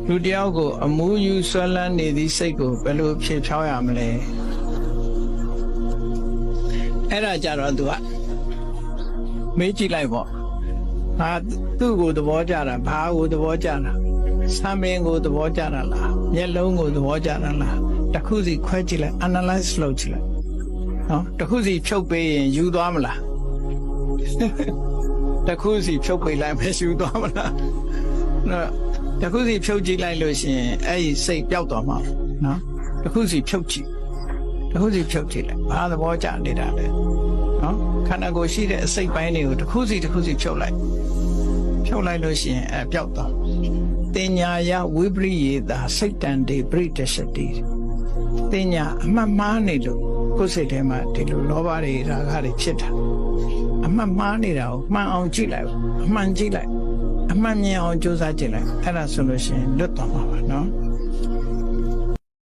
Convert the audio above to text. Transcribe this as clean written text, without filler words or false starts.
လူတယောက်ကိုအမှုယူဆွဲလန်းနေသည့်စိတ်ကိုဘယ်လိုဖြေဖြောင်းရမလဲအဲ့ဒါကြတော့သူကမေးကြည့်လိုက်ပေါ့ငါသူ့ကိုသဘောကျတာဘာကိုသဘောကျတာဆံမင်းကိုသဘောကျတာလားမျက်လုံးကိုသဘောကျတာလားတစ်ခုစီခွဲကြည့်လိုက် analyze လုပ်ကြည့်လိုက်နော်တစ်ခုစီဖြုတ်ပေးရင်ယူသွားမလားတစ်ခုစီဖြုတ်ပေးလိုက်မယ်ယူသွားမလားနော်တစ်ခုစီဖြုတ်ကြည့်လိုက်လို့ရှိရင်အဲ့ဒီစိတ်ပျောက်သွားမှာနော်တစ်ခုစီဖြုတ်ကြည့်တစ်ခုစီဖြုတ်ကြည့်လိုက်ဘာသဘောကျနေတာလဲနော်ခန္ဓာကိုယ်ရှိတဲ့အစိတ်ပိုင်းတွေကိုတစ်ခုစီဖြုတ်လိုက်လို့ရှိရင်ပျောက်သွားတင်ညာယဝိပရိယေတာစိတ်တန်တေပရိတရှတိတင်ညာအမှတ်မှားနေလို့ကိုယ်စိတ်ထဲမှာဒီလိုလောဘတွေရာဂတွေဖြစ်တာအမှတ်မှားနေတာကိုမှန်အောင်ကြည့်လိုက်အမှန်ကြည့်လိုက်အမှန်မြင်အောင်ကြိုးစားကြည့်လိုက်အဲ့ဒါဆိုလို့ရှိရင်လွတ်သွားမှာပါနော်